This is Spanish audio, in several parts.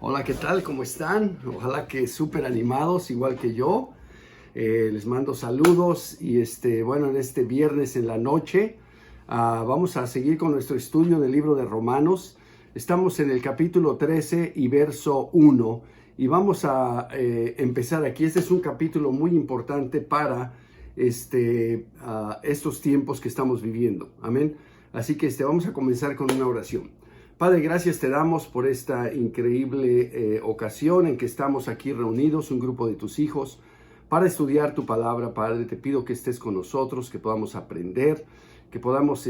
Hola, ¿qué tal? ¿Cómo están? Ojalá que súper animados, igual que yo. Les mando saludos y bueno, en este viernes en la noche vamos a seguir con nuestro estudio del libro de Romanos. Estamos en el capítulo 13 y verso 1 y vamos a empezar aquí. Este es un capítulo muy importante para estos tiempos que estamos viviendo. Amén. Así que vamos a comenzar con una oración. Padre, gracias te damos por esta increíble ocasión en que estamos aquí reunidos, un grupo de tus hijos, para estudiar tu palabra. Padre, te pido que estés con nosotros, que podamos aprender, que podamos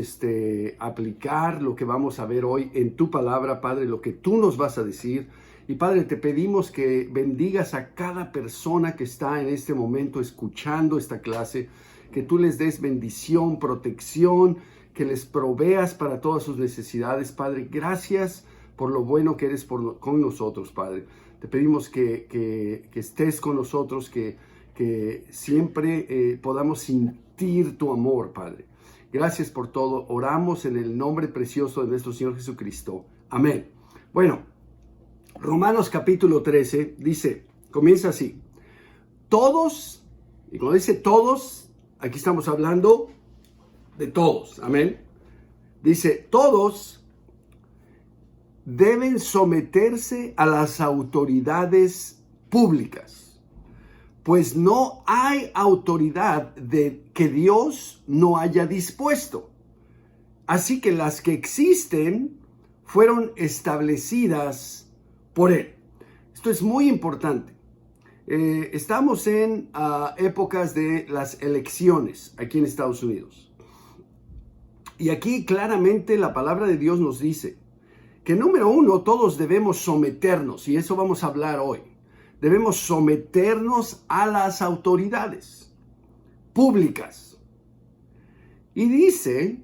aplicar lo que vamos a ver hoy en tu palabra, Padre, lo que tú nos vas a decir. Y Padre, te pedimos que bendigas a cada persona que está en este momento escuchando esta clase, que tú les des bendición, protección, que les proveas para todas sus necesidades. Padre, gracias por lo bueno que eres con nosotros, Padre. Te pedimos que estés con nosotros, que siempre podamos sentir tu amor, Padre. Gracias por todo. Oramos en el nombre precioso de nuestro Señor Jesucristo. Amén. Bueno, Romanos capítulo 13 dice, comienza así. Todos, y cuando dice todos, aquí estamos hablando de todos, amén. Dice, todos deben someterse a las autoridades públicas, pues no hay autoridad que Dios no haya dispuesto. Así que las que existen fueron establecidas por Él. Esto es muy importante. Estamos en épocas de las elecciones aquí en Estados Unidos. Y aquí claramente la palabra de Dios nos dice que número uno, todos debemos someternos, y eso vamos a hablar hoy. Debemos someternos a las autoridades públicas. Y dice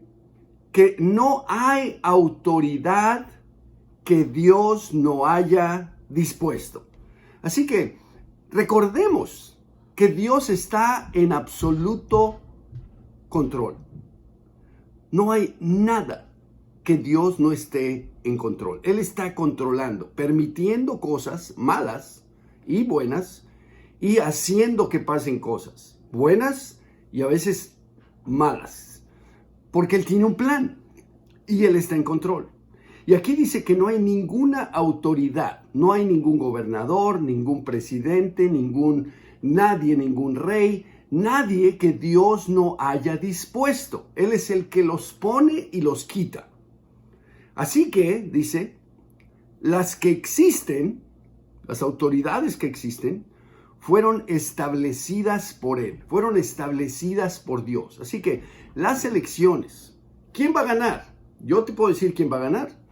que no hay autoridad que Dios no haya dispuesto. Así que recordemos que Dios está en absoluto control. No hay nada que Dios no esté en control. Él está controlando, permitiendo cosas malas y buenas y haciendo que pasen cosas buenas y a veces malas. Porque Él tiene un plan y Él está en control. Y aquí dice que no hay ninguna autoridad, no hay ningún gobernador, ningún presidente, nadie, ningún rey, nadie que Dios no haya dispuesto. Él es el que los pone y los quita. Así que, dice, las que existen, las autoridades que existen, fueron establecidas por Él, fueron establecidas por Dios. Así que las elecciones, ¿quién va a ganar? Yo te puedo decir quién va a ganar.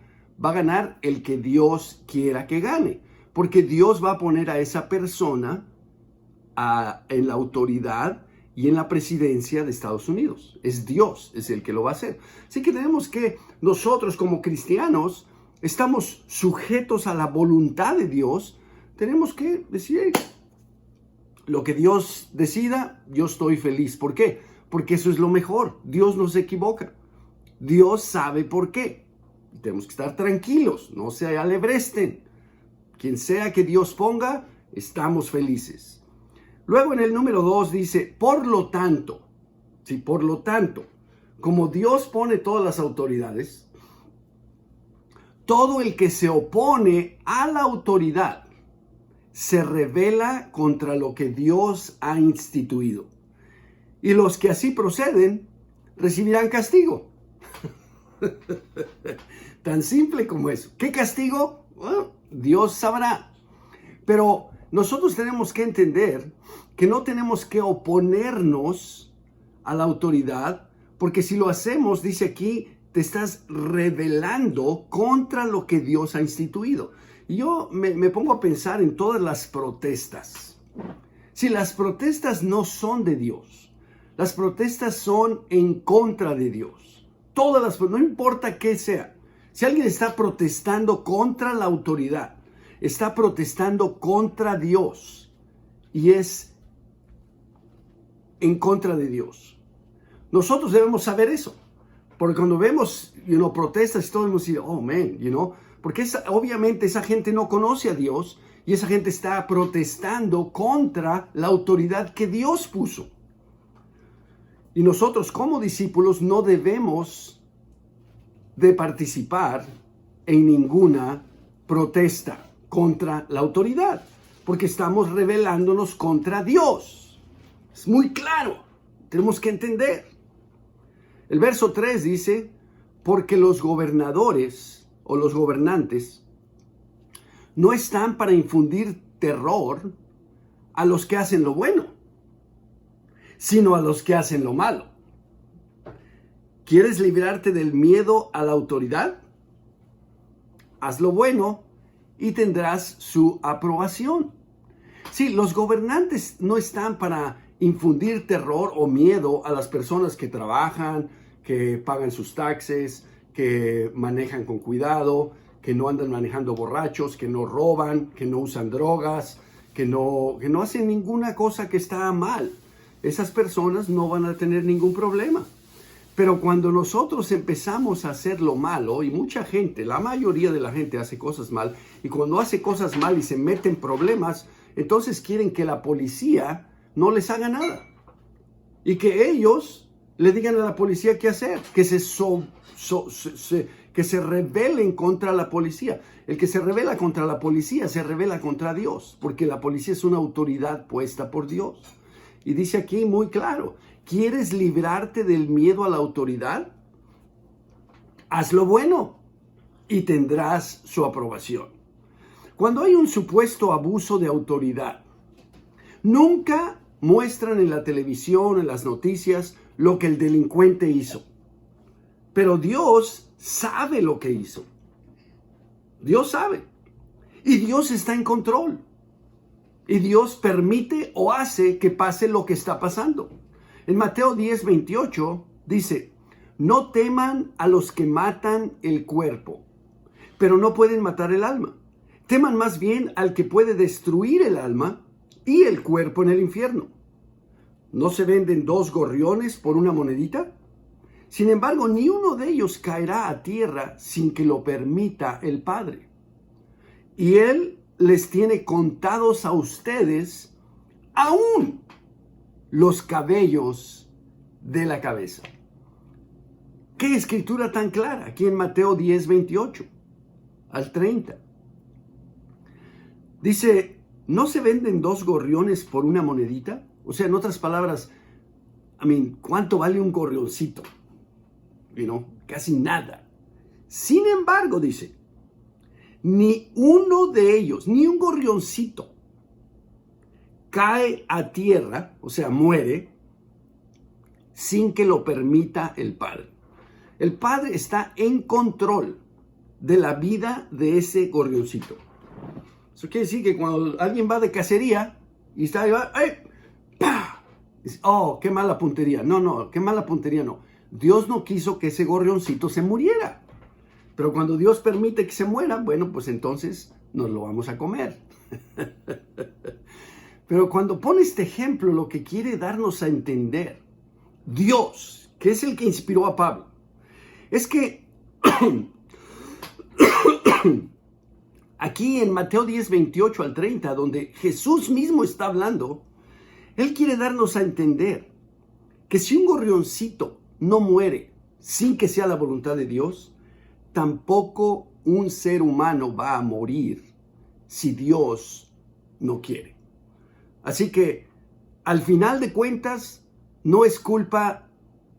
Va a ganar el que Dios quiera que gane, porque Dios va a poner a esa persona en la autoridad y en la presidencia de Estados Unidos. Es Dios, es el que lo va a hacer. Así que tenemos que nosotros como cristianos estamos sujetos a la voluntad de Dios. Tenemos que decir, hey, lo que Dios decida, yo estoy feliz. ¿Por qué? Porque eso es lo mejor. Dios no se equivoca. Dios sabe por qué. Tenemos que estar tranquilos, no se alebresten. Quien sea que Dios ponga, estamos felices. Luego en el número 2 dice, por lo tanto, como Dios pone todas las autoridades, todo el que se opone a la autoridad se rebela contra lo que Dios ha instituido. Y los que así proceden recibirán castigo. Tan simple como eso. ¿Qué castigo? Bueno, Dios sabrá. Pero nosotros tenemos que entender que no tenemos que oponernos a la autoridad, porque si lo hacemos, dice aquí, te estás rebelando contra lo que Dios ha instituido. Y yo me pongo a pensar en todas las protestas. Si las protestas no son de Dios, las protestas son en contra de Dios. No importa qué sea. Si alguien está protestando contra la autoridad, está protestando contra Dios y es en contra de Dios. Nosotros debemos saber eso, porque cuando vemos, protestas, todos decimos, oh man, Porque obviamente esa gente no conoce a Dios y esa gente está protestando contra la autoridad que Dios puso. Y nosotros como discípulos no debemos de participar en ninguna protesta contra la autoridad, porque estamos rebelándonos contra Dios. Es muy claro, tenemos que entender. El verso 3 dice, porque los gobernadores o los gobernantes no están para infundir terror a los que hacen lo bueno, sino a los que hacen lo malo. ¿Quieres librarte del miedo a la autoridad? Haz lo bueno y tendrás su aprobación. Sí, los gobernantes no están para infundir terror o miedo a las personas que trabajan, que pagan sus taxes, que manejan con cuidado, que no andan manejando borrachos, que no roban, que no usan drogas, que no hacen ninguna cosa que está mal. Esas personas no van a tener ningún problema. Pero cuando nosotros empezamos a hacer lo malo, y mucha gente, la mayoría de la gente hace cosas mal, y cuando hace cosas mal y se mete en problemas, entonces quieren que la policía no les haga nada. Y que ellos le digan a la policía qué hacer, que se rebelen contra la policía. El que se rebela contra la policía se rebela contra Dios, porque la policía es una autoridad puesta por Dios. Y dice aquí muy claro, ¿quieres librarte del miedo a la autoridad? Haz lo bueno y tendrás su aprobación. Cuando hay un supuesto abuso de autoridad, nunca muestran en la televisión, en las noticias, lo que el delincuente hizo. Pero Dios sabe lo que hizo. Dios sabe. Y Dios está en control. Y Dios permite o hace que pase lo que está pasando. En Mateo 10:28 dice, no teman a los que matan el cuerpo, pero no pueden matar el alma. Teman más bien al que puede destruir el alma y el cuerpo en el infierno. ¿No se venden 2 gorriones por una monedita? Sin embargo, ni uno de ellos caerá a tierra sin que lo permita el Padre. Y Él les tiene contados a ustedes aún los cabellos de la cabeza. ¿Qué escritura tan clara? Aquí en Mateo 10:28 al 30. Dice, ¿no se venden 2 gorriones por una monedita? O sea, en otras palabras, ¿cuánto vale un gorrioncito? Casi nada. Sin embargo, dice, ni uno de ellos, ni un gorrioncito, cae a tierra, o sea, muere, sin que lo permita el Padre. El Padre está en control de la vida de ese gorrioncito. Eso quiere decir que cuando alguien va de cacería y está ahí, ¡ay! ¡Pah! Dice, oh, qué mala puntería. No, qué mala puntería no. Dios no quiso que ese gorrioncito se muriera. Pero cuando Dios permite que se muera, bueno, pues entonces nos lo vamos a comer. Pero cuando pone este ejemplo, lo que quiere darnos a entender, Dios, que es el que inspiró a Pablo, es que aquí en Mateo 10:28 al 30, donde Jesús mismo está hablando, Él quiere darnos a entender que si un gorrioncito no muere sin que sea la voluntad de Dios, tampoco un ser humano va a morir si Dios no quiere. Así que, al final de cuentas, no es culpa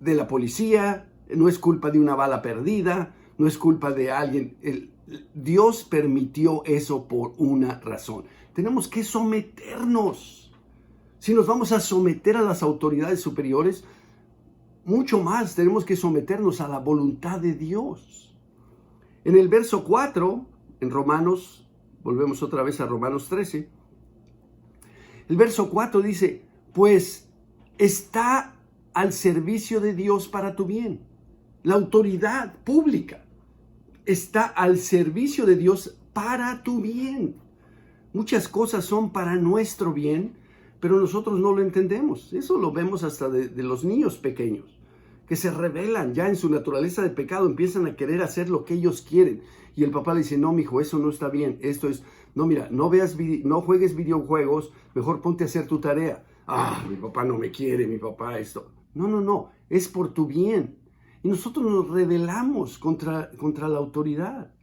de la policía, no es culpa de una bala perdida, no es culpa de alguien. Dios permitió eso por una razón. Tenemos que someternos. Si nos vamos a someter a las autoridades superiores, mucho más tenemos que someternos a la voluntad de Dios. En el verso 4, en Romanos, volvemos otra vez a Romanos 13, el verso 4 dice, pues está al servicio de Dios para tu bien. La autoridad pública está al servicio de Dios para tu bien. Muchas cosas son para nuestro bien, pero nosotros no lo entendemos. Eso lo vemos hasta de los niños pequeños, que se rebelan ya en su naturaleza de pecado, empiezan a querer hacer lo que ellos quieren. Y el papá le dice, no, mijo, eso no está bien, esto es, no, mira, no juegues videojuegos, mejor ponte a hacer tu tarea. Mi papá no me quiere, mi papá esto. No, es por tu bien. Y nosotros nos rebelamos contra la autoridad.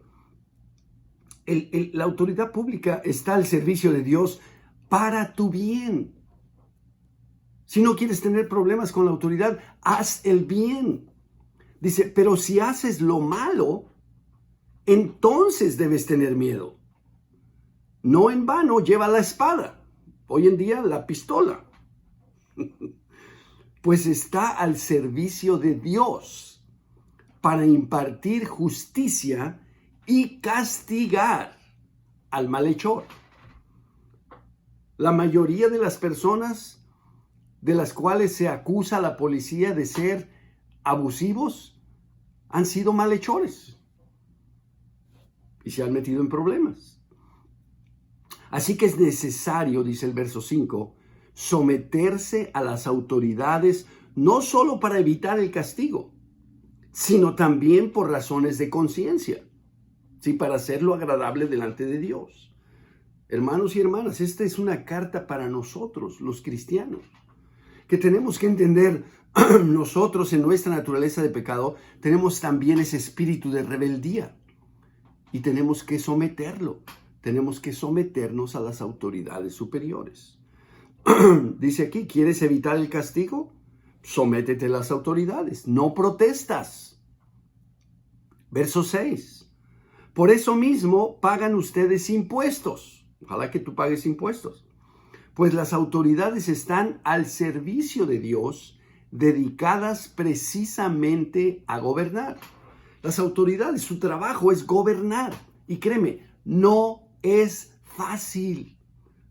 La autoridad pública está al servicio de Dios para tu bien. Si no quieres tener problemas con la autoridad, haz el bien. Dice, pero si haces lo malo, entonces debes tener miedo. No en vano lleva la espada. Hoy en día la pistola. Pues está al servicio de Dios para impartir justicia y castigar al malhechor. La mayoría de las personas de las cuales se acusa a la policía de ser abusivos han sido malhechores y se han metido en problemas. Así que es necesario, dice el verso 5, someterse a las autoridades no solo para evitar el castigo, sino también por razones de conciencia, ¿sí? Para hacerlo agradable delante de Dios. Hermanos y hermanas, esta es una carta para nosotros, los cristianos, que tenemos que entender. Nosotros en nuestra naturaleza de pecado tenemos también ese espíritu de rebeldía y tenemos que someterlo. Tenemos que someternos a las autoridades superiores. Dice aquí, ¿quieres evitar el castigo? Sométete a las autoridades, no protestas. Verso 6. Por eso mismo pagan ustedes impuestos. Ojalá que tú pagues impuestos. Pues las autoridades están al servicio de Dios, dedicadas precisamente a gobernar. Las autoridades, su trabajo es gobernar. Y créeme, no es fácil.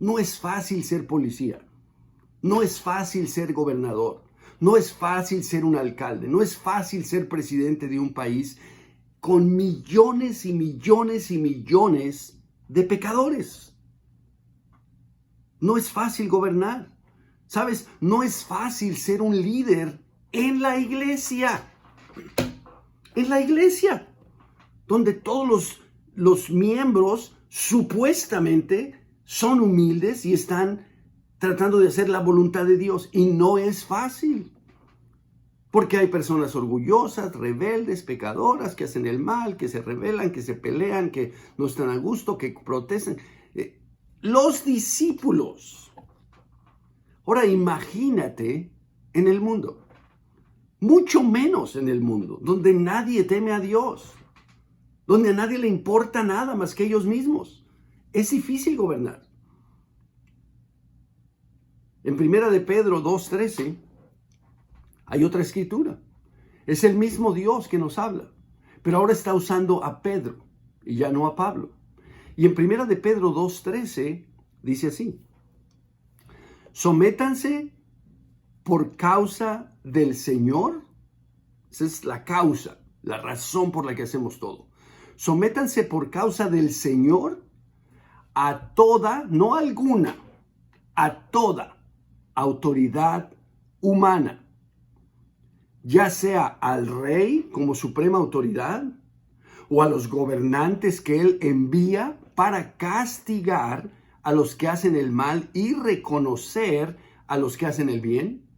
No es fácil ser policía. No es fácil ser gobernador. No es fácil ser un alcalde. No es fácil ser presidente de un país con millones y millones y millones de pecadores. No es fácil gobernar. ¿Sabes? No es fácil ser un líder en la iglesia. En la iglesia, donde todos los miembros supuestamente son humildes y están tratando de hacer la voluntad de Dios. Y no es fácil. Porque hay personas orgullosas, rebeldes, pecadoras, que hacen el mal, que se rebelan, que se pelean, que no están a gusto, que protestan. Los discípulos. Ahora imagínate en el mundo, mucho menos en el mundo, donde nadie teme a Dios, donde a nadie le importa nada más que ellos mismos. Es difícil gobernar. En 1 de Pedro 2:13 hay otra escritura. Es el mismo Dios que nos habla, pero ahora está usando a Pedro y ya no a Pablo. Y en 1 de Pedro 2:13 dice así: sométanse por causa del Señor. Esa es la causa, la razón por la que hacemos todo. Sométanse por causa del Señor a toda, no alguna, a toda autoridad humana, ya sea al rey como suprema autoridad o a los gobernantes que él envía para castigar a los que hacen el mal y reconocer a los que hacen el bien.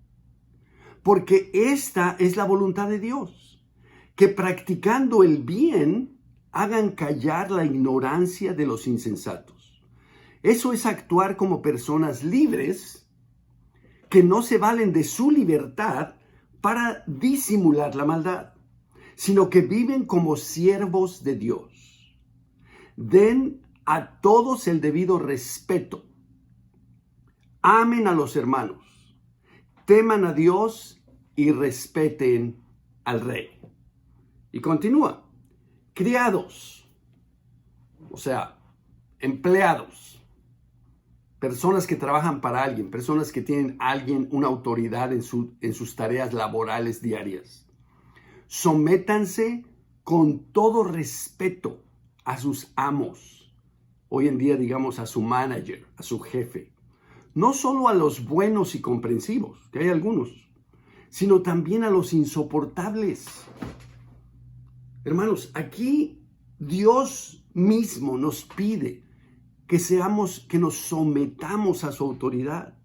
Porque esta es la voluntad de Dios, que practicando el bien hagan callar la ignorancia de los insensatos. Eso es actuar como personas libres que no se valen de su libertad para disimular la maldad, sino que viven como siervos de Dios. Den a todos el debido respeto. Amen a los hermanos. Teman a Dios y respeten al rey. Y continúa. Criados, o sea, empleados, personas que trabajan para alguien, personas que tienen una autoridad en sus tareas laborales diarias. Sométanse con todo respeto a sus amos. Hoy en día, digamos, a su manager, a su jefe. No solo a los buenos y comprensivos, que hay algunos, sino también a los insoportables. Hermanos, aquí Dios mismo nos pide que nos sometamos a su autoridad,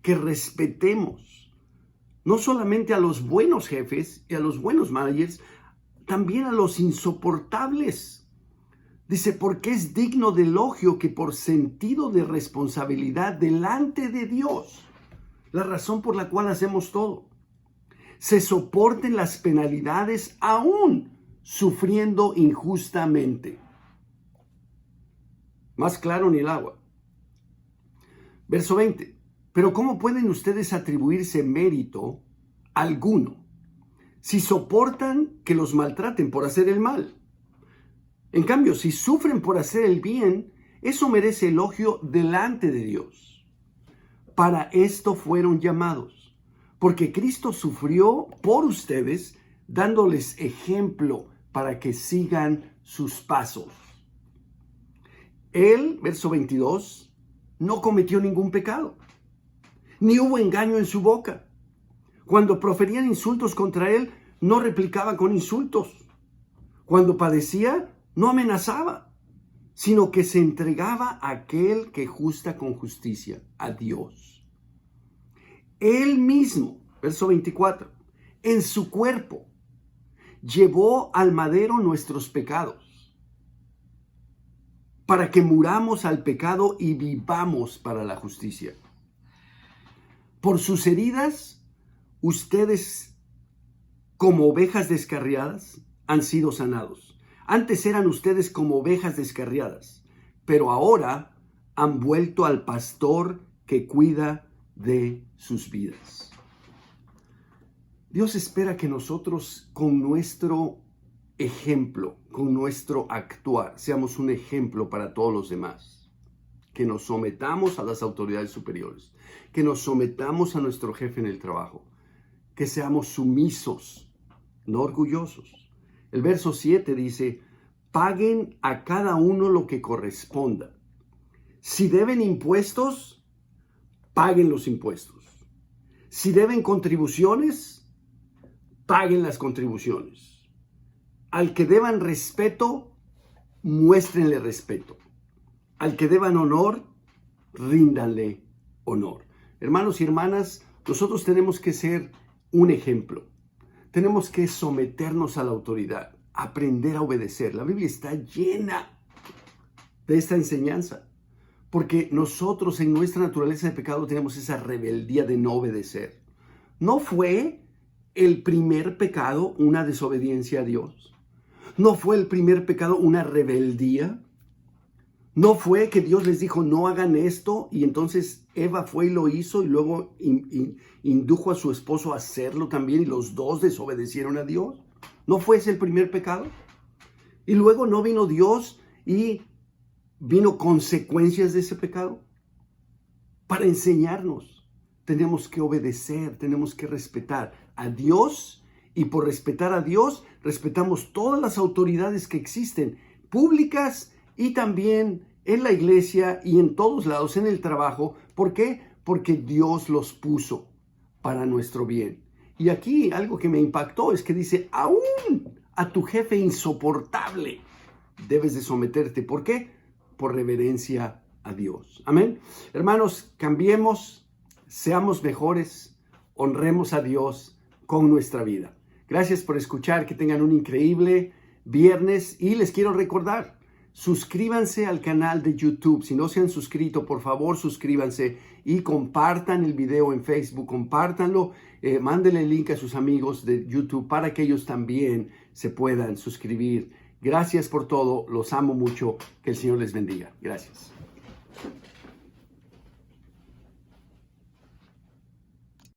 que respetemos no solamente a los buenos jefes y a los buenos managers, también a los insoportables. Dice, porque es digno de elogio que por sentido de responsabilidad delante de Dios, la razón por la cual hacemos todo, se soporten las penalidades aún sufriendo injustamente. Más claro ni el agua. Verso 20. Pero ¿cómo pueden ustedes atribuirse mérito alguno si soportan que los maltraten por hacer el mal? En cambio, si sufren por hacer el bien, eso merece elogio delante de Dios. Para esto fueron llamados, porque Cristo sufrió por ustedes, dándoles ejemplo para que sigan sus pasos. Él, verso 22, no cometió ningún pecado, ni hubo engaño en su boca. Cuando proferían insultos contra él, no replicaba con insultos. Cuando padecía, no amenazaba, sino que se entregaba a aquel que juzga con justicia, a Dios. Él mismo, verso 24, en su cuerpo llevó al madero nuestros pecados, para que muramos al pecado y vivamos para la justicia. Por sus heridas, ustedes, como ovejas descarriadas, han sido sanados. Antes eran ustedes como ovejas descarriadas, pero ahora han vuelto al pastor que cuida de sus vidas. Dios espera que nosotros, con nuestro ejemplo, con nuestro actuar, seamos un ejemplo para todos los demás. Que nos sometamos a las autoridades superiores, que nos sometamos a nuestro jefe en el trabajo, que seamos sumisos, no orgullosos. El verso 7 dice, paguen a cada uno lo que corresponda. Si deben impuestos, paguen los impuestos. Si deben contribuciones, paguen las contribuciones. Al que deban respeto, muéstrenle respeto. Al que deban honor, ríndanle honor. Hermanos y hermanas, nosotros tenemos que ser un ejemplo. Tenemos que someternos a la autoridad, aprender a obedecer. La Biblia está llena de esta enseñanza, porque nosotros en nuestra naturaleza de pecado tenemos esa rebeldía de no obedecer. ¿No fue el primer pecado una desobediencia a Dios? ¿No fue el primer pecado una rebeldía? ¿No fue que Dios les dijo no hagan esto y entonces Eva fue y lo hizo y luego indujo a su esposo a hacerlo también y los dos desobedecieron a Dios? ¿No fue ese el primer pecado? Y luego no vino Dios y vino consecuencias de ese pecado. Para enseñarnos, tenemos que obedecer, tenemos que respetar a Dios y por respetar a Dios, respetamos todas las autoridades que existen, públicas y también en la iglesia y en todos lados, en el trabajo. ¿Por qué? Porque Dios los puso para nuestro bien. Y aquí algo que me impactó es que dice, aún a tu jefe insoportable debes de someterte. ¿Por qué? Por reverencia a Dios. Amén. Hermanos, cambiemos, seamos mejores, honremos a Dios con nuestra vida. Gracias por escuchar, que tengan un increíble viernes y les quiero recordar, suscríbanse al canal de YouTube. Si no se han suscrito, por favor, suscríbanse y compartan el video en Facebook, compártanlo, mándenle el link a sus amigos de YouTube para que ellos también se puedan suscribir. Gracias por todo, los amo mucho, que el Señor les bendiga. Gracias.